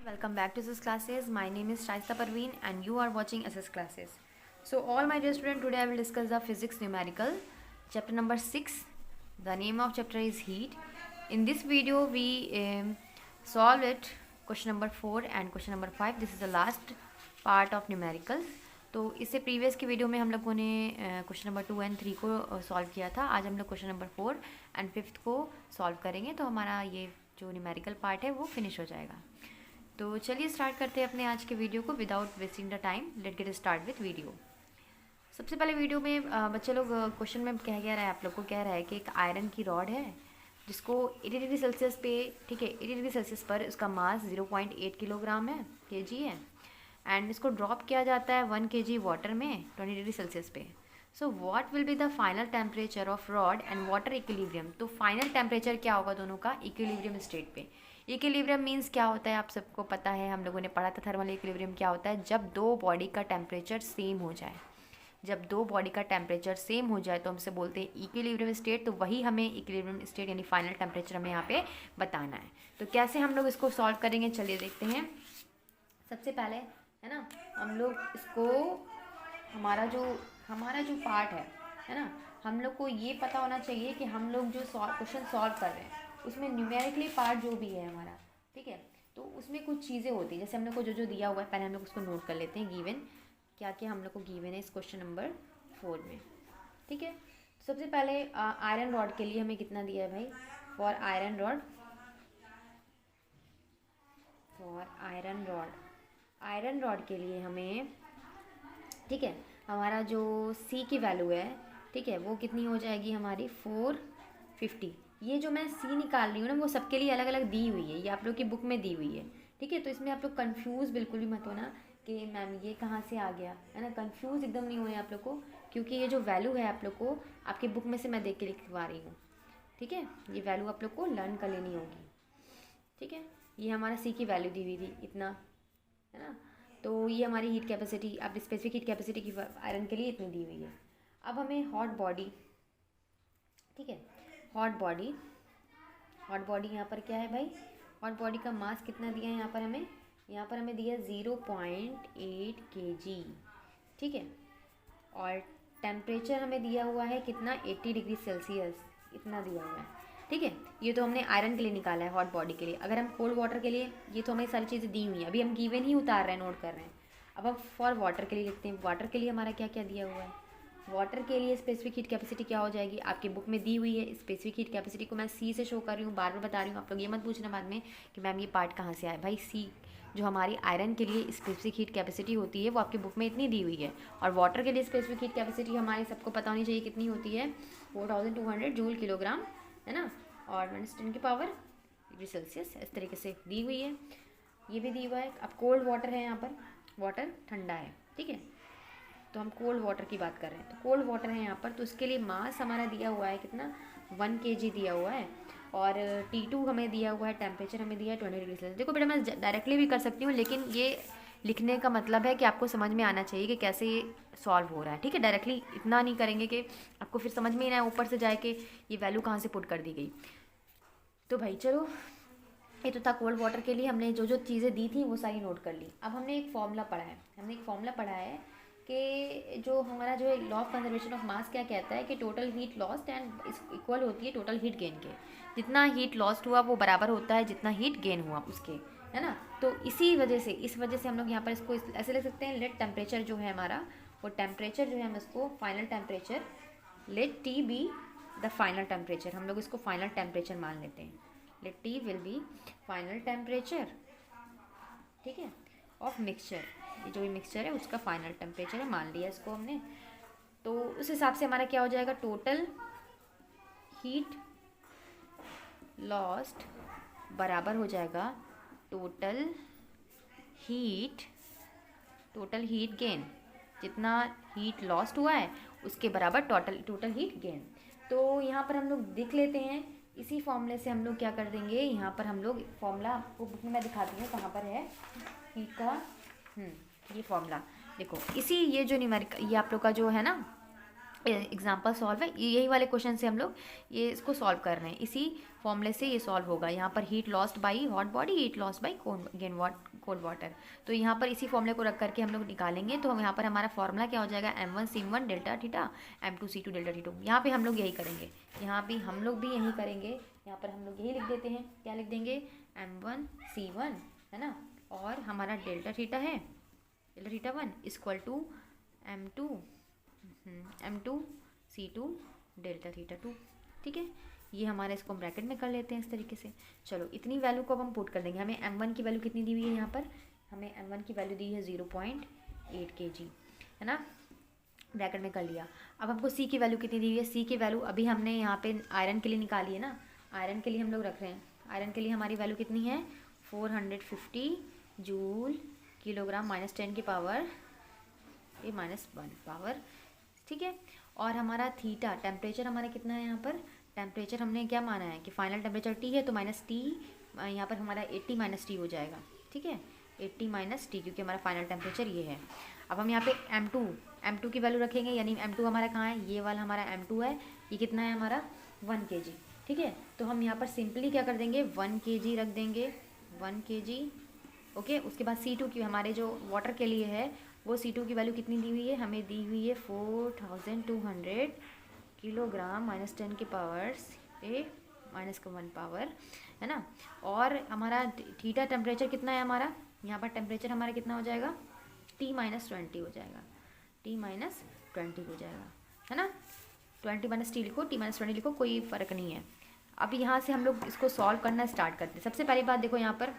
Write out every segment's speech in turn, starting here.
Welcome back to SS classes. My name is Shaista Parveen and you are watching SS classes. So all my dear students, today I will discuss the physics numerical chapter number 6. The name of chapter is heat. In this video we solve it question number 4 and question number 5. This is the last part of numericals. तो इससे previous की video में हम लोगों ने question number 2 and 3 को solve किया था. आज हम लोग क्वेश्चन नंबर 4 एंड 5 को सॉल्व करेंगे. तो हमारा ये जो न्यूमेरिकल पार्ट है वो फिनिश हो जाएगा. तो चलिए स्टार्ट करते हैं अपने आज के वीडियो को without wasting the time. Let get start with video. सबसे पहले वीडियो में बच्चे लोग क्वेश्चन में कह रहा है, आप लोग को कह रहा है कि एक आयरन की रॉड है जिसको 80 डिग्री सेल्सियस पे, ठीक है, 80 डिग्री सेल्सियस पर इसका मास 0.8 किलोग्राम है, केजी है, एंड इसको ड्रॉप किया जाता है 1 kg वाटर में 20 डिग्री सेल्सियस पे. So what will be the final temperature of rod and water equilibrium. तो फाइनल टेम्परेचर क्या होगा दोनों का इक्विलिब्रियम स्टेट पे. इक्विलिब्रियम मीन्स क्या होता है, आप सबको पता है, हम लोगों ने पढ़ा था थर्मल इक्विलिब्रियम क्या होता है. जब दो बॉडी का टेम्परेचर सेम हो जाए, जब दो बॉडी का टेम्परेचर सेम हो जाए तो हमसे बोलते हैं इक्विलिब्रियम स्टेट. तो वही हमें इक्विलिब्रियम स्टेट यानी फाइनल टेम्परेचर हमें यहाँ पे बताना है. तो कैसे हम लोग इसको सॉल्व करेंगे, चलिए देखते हैं. सबसे पहले है ना, हम लोग इसको हमारा जो पार्ट है ना, हम लोग को ये पता होना चाहिए कि हम लोग जो क्वेश्चन सॉल्व कर रहे हैं उसमें न्यूमेरिकली पार्ट जो भी है हमारा, ठीक है, तो उसमें कुछ चीज़ें होती हैं. जैसे हम लोग को जो दिया हुआ है पहले हम लोग उसको नोट कर लेते हैं. गिवन क्या क्या हम लोग को गिवन है इस क्वेश्चन नंबर 4 में, ठीक है. सबसे पहले आयरन रॉड के लिए हमें कितना दिया है भाई. फॉर आयरन रॉड के लिए हमें, ठीक है, हमारा जो सी की वैल्यू है, ठीक है, वो कितनी हो जाएगी हमारी 450. ये जो मैं सी निकाल रही हूँ ना वो सबके लिए अलग अलग दी हुई है, ये आप लोग की बुक में दी हुई है, ठीक है. तो इसमें आप लोग कंफ्यूज बिल्कुल भी मत होना कि मैम ये कहाँ से आ गया, है ना. कंफ्यूज एकदम नहीं होए आप लोग को, क्योंकि ये जो वैल्यू है आप लोग को आपके बुक में से मैं देख के लिखवा रही हूँ, ठीक है. ये वैल्यू आप लोग को लर्न कर लेनी होगी, ठीक है. ये हमारा सी की वैल्यू दी हुई थी इतना, है ना. तो ये हमारी हीट कैपेसिटी, आप स्पेसिफिक हीट कैपेसिटी की आयरन के लिए इतनी दी हुई है. अब हमें हॉट बॉडी, ठीक है, हॉट बॉडी यहाँ पर क्या है भाई, हॉट बॉडी का मास कितना दिया है यहाँ पर हमें दिया 0.8 kg, ठीक है. और टेम्परेचर हमें दिया हुआ है कितना 80 डिग्री सेल्सियस, इतना दिया हुआ है, ठीक है. ये तो हमने आयरन के लिए निकाला है हॉट बॉडी के लिए. अगर हम कोल्ड वाटर के लिए, ये तो हमें सारी चीज़ें दी हुई हैं, अभी हम गिवन ही उतार रहे हैं, नोट कर रहे हैं. अब हम फॉर वाटर के लिए लिखते हैं. वाटर के लिए हमारा क्या क्या दिया हुआ है. वाटर के लिए स्पेसिफिक हीट कैपेसिटी क्या हो जाएगी, आपकी बुक में दी हुई है. स्पेसिफिक हीट कैपेसिटी को मैं सी से शो कर रही हूँ, बार बार बता रही हूँ. आप लोग ये मत पूछना बाद में कि मैम ये पार्ट कहाँ से आया. भाई सी जो हमारी आयरन के लिए स्पेसिफिक हीट कैपेसिटी होती है वो आपकी बुक में इतनी दी हुई है. और वाटर के लिए स्पेसिफिक हीट कैपेसिटी हमारी सबको पता होनी चाहिए कितनी होती है, 4200 जूल किलोग्राम, है ना. और -10 की पावर डिग्री सेल्सियस इस तरीके से दी हुई है. ये भी दी हुआ है. अब कोल्ड वाटर है, यहाँ पर वाटर ठंडा है, ठीक है. तो हम कोल्ड वाटर की बात कर रहे हैं. तो कोल्ड वाटर है यहाँ पर, तो उसके लिए मास हमारा दिया हुआ है कितना 1 kg दिया हुआ है. और T2 हमें दिया हुआ है, टेम्परेचर हमें दिया है 20 डिग्री सेल्सियस. देखो बेटा मैं डायरेक्टली भी कर सकती हूँ, लेकिन ये लिखने का मतलब है कि आपको समझ में आना चाहिए कि कैसे ये सॉल्व हो रहा है, ठीक है. डायरेक्टली इतना नहीं करेंगे कि आपको फिर समझ में ही ना ऊपर से जाए कि ये वैल्यू कहाँ से पुट कर दी गई. तो भाई चलो, ये तो था कोल्ड वाटर के लिए. हमने जो जो चीज़ें दी थी वो सारी नोट कर ली. अब हमने एक फॉर्मूला पढ़ा है कि जो हमारा जो है law of conservation of mass क्या कहता है कि total heat lost and equal होती है टोटल हीट गेन के. जितना हीट लॉस्ट हुआ वो बराबर होता है जितना हीट गेन हुआ उसके, है ना. तो इस वजह से हम लोग यहाँ पर इसको ऐसे लिख सकते हैं. लेट टेम्परेचर जो है हमारा, वो टेम्परेचर जो है हम इसको final temperature, let T be the final temperature, हम लोग इसको फाइनल टेम्परेचर मान लेते हैं. Let T will be final temperature, ठीक है, ऑफ मिक्सचर. ये जो भी मिक्सचर है उसका फाइनल टेम्परेचर है, मान लिया इसको हमने. तो उस हिसाब से हमारा क्या हो जाएगा, टोटल हीट लॉस्ट बराबर हो जाएगा टोटल हीट गेन. जितना हीट लॉस्ट हुआ है उसके बराबर टोटल हीट गेन. तो यहाँ पर हम लोग देख लेते हैं. इसी फॉर्मूले से हम लोग क्या कर देंगे, यहाँ पर हम लोग फॉर्मूला आपको बुक में मैं दिखाती हूँ कहाँ पर है हीट का. ये फॉर्मूला देखो, इसी ये जो न्यूमेरिक, ये आप लोग का जो है ना एग्जाम्पल सॉल्व है, यही वाले क्वेश्चन से हम लोग ये इसको सॉल्व कर रहे हैं, इसी फॉर्मूले से ये सॉल्व होगा। यहाँ पर heat lost by hot body, heat lost by cold water, तो यहाँ पर इसी फॉर्मूले को रख करके हम लोग निकालेंगे। तो हम यहाँ पर हमारा फॉर्मूला क्या हो जाएगा, M1 delta theta, M2 C2 delta theta. यहाँ पे हम लोग यही करेंगे, यहाँ भी हम लोग भी यही करेंगे। यहाँ पर हम लोग यही लिख देते हैं, क्या लिख देंगे, M1 C1 है ना, और हमारा डेल्टा थीटा है, delta theta 1 equal to M2 C2 delta theta 2। ठीक है, ये हमारा, इसको हम ब्रैकेट में कर लेते हैं इस तरीके से। चलो इतनी वैल्यू को अब हम पुट कर देंगे। हमें M1 की वैल्यू कितनी दी हुई है, यहाँ पर हमें M1 की वैल्यू दी है 0.8 kg, है ना, ब्रैकेट में कर लिया। अब हमको C की वैल्यू कितनी दी हुई है, C की वैल्यू अभी हमने यहाँ पे आयरन के लिए निकाली है ना, आयरन के लिए हम लोग रख रहे हैं। आयरन के लिए हमारी वैल्यू कितनी है, 450 जूल किलोग्राम -10 की पावर -1 पावर। ठीक है, और हमारा थीटा टेम्परेचर हमारा कितना है, यहाँ पर टेम्परेचर हमने क्या माना है कि फाइनल टेम्परेचर T है, तो -T यहाँ पर हमारा 80 - T हो जाएगा। ठीक है, 80 - T, क्योंकि हमारा फाइनल टेम्परेचर ये है। अब हम यहाँ पे M2 की वैल्यू रखेंगे, यानी M2 हमारा कहाँ है, ये वाला हमारा M2 है, ये कितना है हमारा 1 kg। ठीक है, तो हम यहाँ पर सिंपली क्या कर देंगे, 1 kg रख देंगे, 1 kg। ओके, उसके बाद C2 की हमारे जो वाटर के लिए है, वो C2 की वैल्यू कितनी दी हुई है, हमें दी हुई है 4200 किलोग्राम -10 की पावर -1 पावर, है ना। और हमारा थीटा टेम्परेचर कितना है हमारा, यहाँ पर टेम्परेचर हमारा कितना हो जाएगा, T -20 हो जाएगा, T -20 हो जाएगा, है ना। 20 - T लिखो, T -20 लिखो, कोई फ़र्क नहीं है। अब यहाँ से हम लोग इसको सॉल्व करना स्टार्ट करते हैं। सबसे पहली बात देखो, यहाँ पर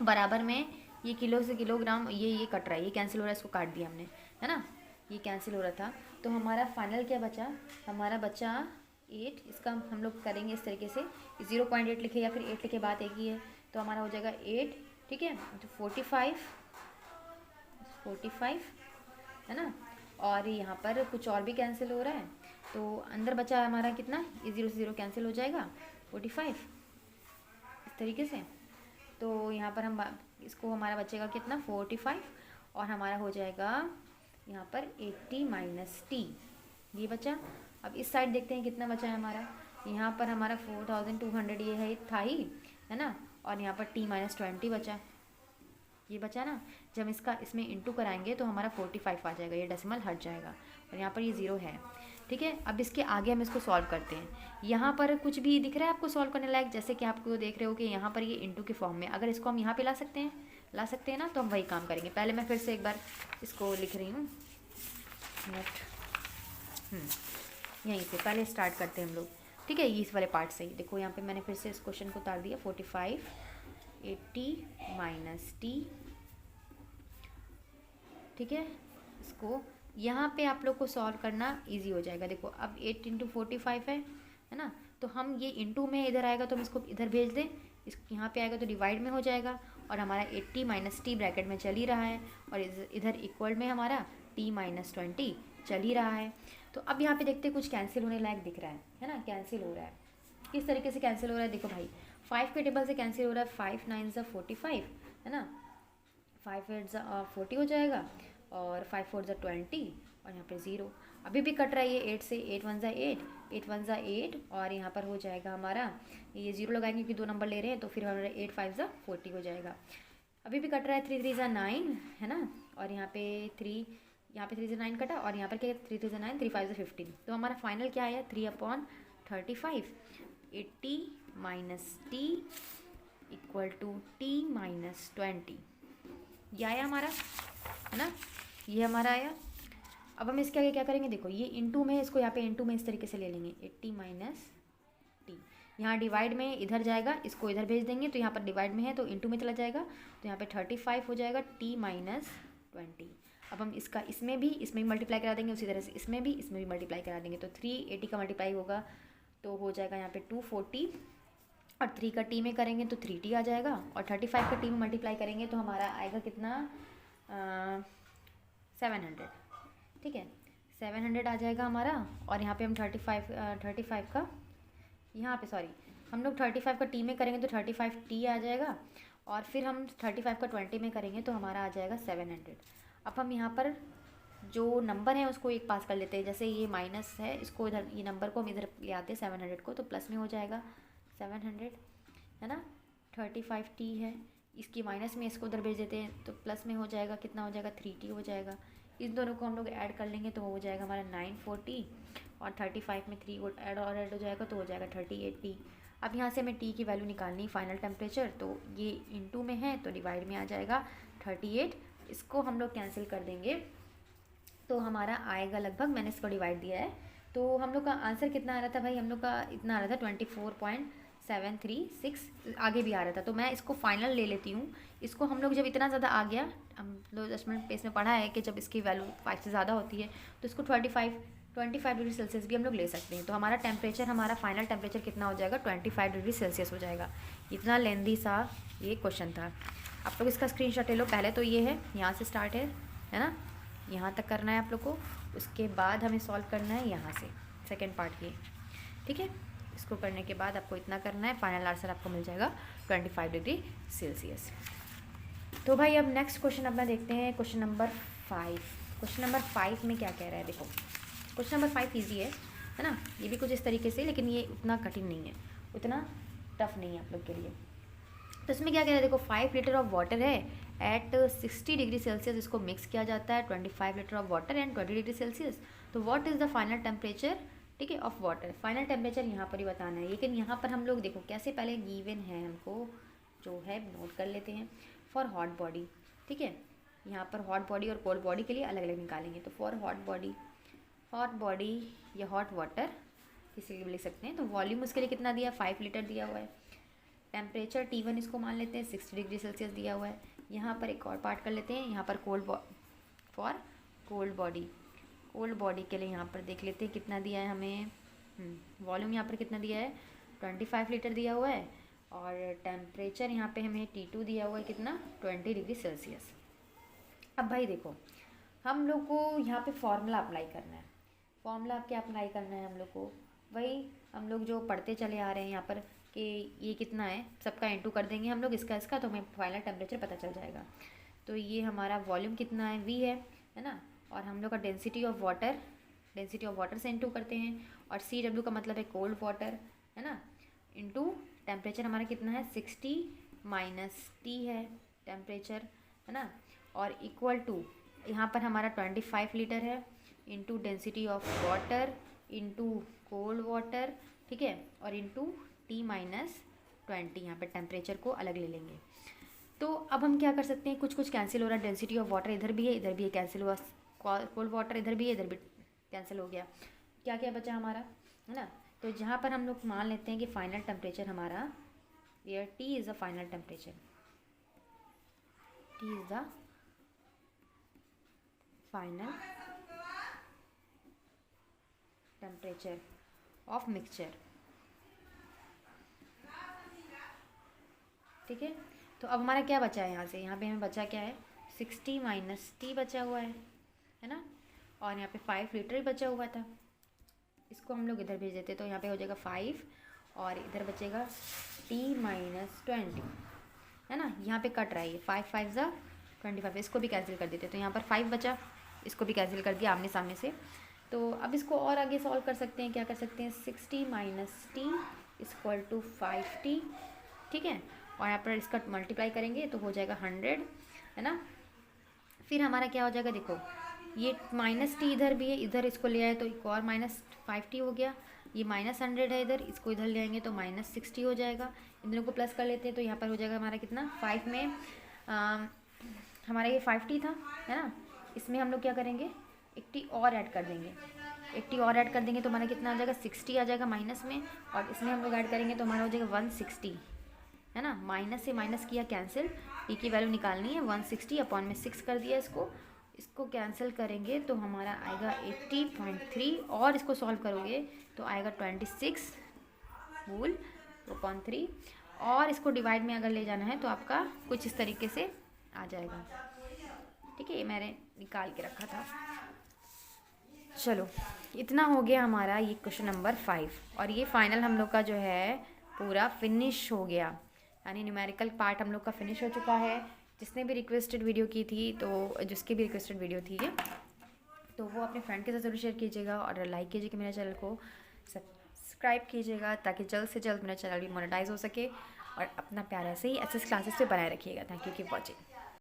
बराबर में ये किलो से किलोग्राम ये कट रहा है, ये कैंसिल हो रहा है, इसको काट दिया हमने, है ना, ये कैंसिल हो रहा था। तो हमारा फाइनल क्या बचा, हमारा बचा 8। इसका हम लोग करेंगे इस तरीके से, 0.8 लिखे या फिर 8 लिखे, बात एक ही है। तो हमारा हो जाएगा 8, ठीक है, तो 45 है ना। और यहाँ पर कुछ और भी कैंसिल हो रहा है, तो अंदर बचा हमारा कितना, ये 0 से 0 कैंसिल हो जाएगा, 45 इस तरीके से। तो यहाँ पर हम इसको हमारा बचेगा कितना, 45, और हमारा हो जाएगा यहाँ पर 80 - T, ये बचा। अब इस साइड देखते हैं कितना बचा है हमारा, यहाँ पर हमारा 4200 ये है था ही, है ना, और यहाँ पर T -20 बचा, ये बचा ना। जब इसका इसमें इंटू कराएंगे तो हमारा 45 आ जाएगा, ये डेसिमल हट जाएगा, और यहाँ पर ये 0 है। ठीक है, अब इसके आगे हम इसको सॉल्व करते हैं। यहाँ पर कुछ भी दिख रहा है आपको सॉल्व करने लायक, जैसे कि आपको देख रहे हो कि यहाँ पर ये इंटू के फॉर्म में, अगर इसको हम यहाँ पे ला सकते हैं ना, तो हम वही काम करेंगे। पहले मैं फिर से एक बार इसको लिख रही हूँ, यहीं से पहले स्टार्ट करते हैं हम लोग। ठीक है, इस वाले पार्ट से ही देखो, यहाँ पे मैंने फिर से इस क्वेश्चन को उतार दिया, 45 80 - T। ठीक है, इसको यहाँ पे आप लोग को सॉल्व करना इजी हो जाएगा। देखो अब 8 × 45 है ना, तो हम ये इंटू में इधर आएगा तो हम इसको इधर भेज दें, इस यहाँ पे आएगा तो डिवाइड में हो जाएगा, और हमारा 80 - T ब्रैकेट में चल ही रहा है, और इधर इक्वल में हमारा T -20 चल ही रहा है। तो अब यहाँ पे देखते कुछ कैंसिल होने लायक दिख रहा है ना, कैंसिल हो रहा है। किस तरीके से कैंसिल हो रहा है, देखो भाई, 5 के टेबल से कैंसिल हो रहा है, 5 9 ज़ा 45, है ना, 5 8 ज़ा 40 हो जाएगा, और 5 4 ज़ा 20, और यहाँ पे 0 अभी भी कट रहा है, ये 8 से, 8 1 ज़ा 8, 8 1 ज़ा 8, और यहाँ पर हो जाएगा हमारा, ये 0 लगाएंगे क्योंकि 2 नंबर ले रहे हैं, तो फिर हमारा 8 5 ज़ा 40 हो जाएगा। अभी भी कट रहा है, 3 3 ज़ा 9, है ना, और यहाँ पे 3 से 9 कटा, और यहाँ पर क्या है, 3 3 ज़ा 9, 3 5 ज़ा 15। तो हमारा फाइनल क्या आया, 3/35, 80 - T इक्वल टू T -20, ये आया हमारा, है ना, ये हमारा आया। अब हम इसके आगे क्या करेंगे, देखो ये इंटू में, इसको यहाँ पे इंटू में इस तरीके से ले लेंगे, 80 - T, यहाँ डिवाइड में इधर जाएगा, इसको इधर भेज देंगे, तो यहाँ पर डिवाइड में है तो इंटू में चला जाएगा, तो यहाँ पे 35 हो जाएगा, T -20। अब हम इसका इसमें भी मल्टीप्लाई करा देंगे, उसी तरह से इसमें भी मल्टीप्लाई करा देंगे, तो 380 का मल्टीप्लाई होगा तो हो जाएगा यहाँ पे 240, और 3 का T में करेंगे तो 3T आ जाएगा, और 35 का T में मल्टीप्लाई करेंगे तो हमारा आएगा कितना, 700। ठीक है, 700 आ जाएगा हमारा। और यहाँ पे हम 35 का, यहाँ पे सॉरी, हम लोग 35 का T में करेंगे तो 35T आ जाएगा, और फिर हम 35 का 20 में करेंगे तो हमारा आ जाएगा 700। अब हम यहाँ पर जो नंबर है उसको एक पास कर लेते हैं। जैसे ये माइनस है, इसको इधर, ये नंबर को हम इधर ले आते हैं 700 को, तो प्लस में हो जाएगा 700, है ना। 35t है, इसकी माइनस में इसको उधर भेज देते हैं तो प्लस में हो जाएगा, कितना हो जाएगा 3t हो जाएगा। इन दोनों को हम लोग ऐड कर लेंगे तो हो जाएगा हमारा 940, और 35 में 3 ऐड हो जाएगा तो हो जाएगा 38t। अब यहाँ से हमें टी की वैल्यू निकालनी फाइनल टेम्परेचर, तो ये इनटू में है तो डिवाइड में आ जाएगा 38। इसको हम लोग कैंसिल कर देंगे तो हमारा आएगा लगभग, मैंने इसको डिवाइड दिया है तो हम लोग का आंसर कितना आ रहा था भाई, हम लोग का इतना आ रहा था 24.736, आगे भी आ रहा था। तो मैं इसको फाइनल ले लेती हूँ। इसको हम लोग जब इतना ज़्यादा आ गया, हम लोग 10 मिनट पेज में पढ़ा है कि जब इसकी वैल्यू 5 से ज़्यादा होती है तो इसको 25 डिग्री सेल्सियस भी हम लोग ले सकते हैं। तो हमारा टेम्परेचर, हमारा फाइनल टेम्परेचर कितना हो जाएगा 25 डिग्री सेल्सियस हो जाएगा। इतना लेंदी सा ये क्वेश्चन था। आप लोग इसका स्क्रीनशॉट ले लो। पहले तो ये है, यहाँ से स्टार्ट है ना, यहाँ तक करना है आप लोग को। उसके बाद हमें सॉल्व करना है यहाँ से सेकेंड पार्ट ये, ठीक है। इसको करने के बाद आपको इतना करना है, फाइनल आंसर आपको मिल जाएगा 25 डिग्री सेल्सियस। तो भाई अब नेक्स्ट क्वेश्चन अपना देखते हैं, क्वेश्चन नंबर 5। क्वेश्चन नंबर 5 में क्या कह रहा है, देखो क्वेश्चन नंबर 5 ईजी है ना। ये भी कुछ इस तरीके से, लेकिन ये उतना कठिन नहीं है, उतना टफ नहीं है आप लोग के लिए। तो इसमें क्या कह रहा है, देखो 5 लीटर ऑफ वाटर है एट 60 डिग्री सेल्सियस, इसको मिक्स किया जाता है 25 litre of water and 20 degree Celsius. तो what is the final temperature, ठीक है, ऑफ वाटर। फाइनल टेम्परेचर यहाँ पर ही बताना है, लेकिन यहाँ पर हम लोग देखो कैसे, पहले गिवन है हमको जो है नोट कर लेते हैं। फॉर हॉट बॉडी, ठीक है, यहाँ पर हॉट बॉडी और कोल्ड बॉडी के लिए अलग अलग निकालेंगे। तो फॉर हॉट बॉडी या हॉट वाटर किसी लिए भी लिख सकते हैं। तो वॉल्यूम उसके लिए कितना दिया, 5 लीटर दिया हुआ है। टेम्परेचर T1 इसको मान लेते हैं 60 डिग्री सेल्सियस दिया हुआ है। यहाँ पर एक और पार्ट कर लेते हैं, यहाँ पर फॉर कोल्ड बॉडी के लिए यहाँ पर देख लेते हैं कितना दिया है हमें। वॉल्यूम यहाँ पर कितना दिया है 25 लीटर दिया हुआ है, और टेम्परेचर यहाँ पे हमें T2 दिया हुआ है कितना 20 डिग्री सेल्सियस। अब भाई देखो, हम लोग को यहाँ पे फॉर्मूला अप्लाई करना है। फॉर्मूला क्या अप्लाई करना है हम लोग को, वही हम लोग जो पढ़ते चले आ रहे हैं यहाँ पर कि ये कितना है, सबका इंटू कर देंगे हम लोग इसका, तो हमें फाइनल टेम्परेचर पता चल जाएगा। तो ये हमारा वॉल्यूम कितना है, V है ना, और हम लोग का डेंसिटी ऑफ वाटर से इंटू करते हैं, और CW का मतलब है कोल्ड वाटर, है ना, इंटू टेम्परेचर हमारा कितना है 60 माइनस T है टेम्परेचर, है ना, और इक्वल टू यहाँ पर हमारा 25 लीटर है into density of water into cold water, ठीक है, और इंटू T माइनस 20, यहाँ पर टेम्परेचर को अलग ले लेंगे। तो अब हम क्या कर सकते हैं, कुछ कैंसिल हो रहा है, डेंसिटी ऑफ वाटर इधर भी है, इधर भी है, कैंसिल हुआ, कोल्ड वाटर इधर भी है, इधर भी कैंसिल हो गया। क्या क्या बचा हमारा, है ना। तो जहाँ पर हम लोग मान लेते हैं कि फाइनल टेम्परेचर हमारा, where T is the final temperature, T is the final temperature of mixture, ठीक है। तो अब हमारा क्या बचा है यहाँ से, यहाँ पे हमें बचा क्या है 60 माइनस T बचा हुआ है ना, और यहाँ पे 5 लीटर ही बचा हुआ था, इसको हम लोग इधर भेज देते तो यहाँ पे हो जाएगा 5, और इधर बचेगा T माइनस 20, है ना। यहाँ पे कट रहा है ये 5 5 ज़ा 25, इसको भी कैंसिल कर देते तो यहाँ पर 5 बचा, इसको भी कैंसिल कर दिया आमने सामने से। तो अब इसको और आगे सॉल्व कर सकते हैं, क्या कर सकते हैं 60 minus T equal to 5T, ठीक है, और यहाँ पर इसका मल्टीप्लाई करेंगे तो हो जाएगा 100, है ना। फिर हमारा क्या हो जाएगा, देखो ये माइनस T इधर भी है, इधर इसको ले आए तो एक और माइनस 5T हो गया, ये माइनस 100 है इधर, इसको इधर ले आएंगे तो माइनस 60 हो जाएगा। इन दोनों को प्लस कर लेते हैं तो यहाँ पर हो जाएगा हमारा कितना 5 में हमारा ये 5T था, है ना। इसमें हम लोग क्या करेंगे, एक T और ऐड कर देंगे, एक T और ऐड कर देंगे तो हमारा कितना आ जाएगा 60 आ जाएगा माइनस में, और इसमें हम लोग ऐड करेंगे तो हमारा हो जाएगा 160, है ना। माइनस से माइनस किया कैंसिल, T की वैल्यू निकालनी है 160 अपॉन में 6 कर दिया, इसको कैंसिल करेंगे तो हमारा आएगा 80.3, और इसको सॉल्व करोगे तो आएगा 26 होल अपॉन 3, और इसको डिवाइड में अगर ले जाना है तो आपका कुछ इस तरीके से आ जाएगा, ठीक है। ये मैंने निकाल के रखा था। चलो इतना हो गया हमारा ये क्वेश्चन नंबर 5, और ये फाइनल हम लोग का जो है पूरा फिनिश हो गया, यानी न्यूमेरिकल पार्ट हम लोग का फिनिश हो चुका है। जिसने भी रिक्वेस्टेड वीडियो की थी, तो जिसकी भी रिक्वेस्टेड वीडियो थी ये, तो वो अपने फ्रेंड के साथ ज़रूर शेयर कीजिएगा और लाइक कीजिएगा मेरे चैनल को, सब्सक्राइब कीजिएगा ताकि जल्द से जल्द मेरा चैनल भी मोनेटाइज हो सके। और अपना प्यार ऐसे ही SS क्लासेस पे बनाए रखिएगा। Thank you, keep watching.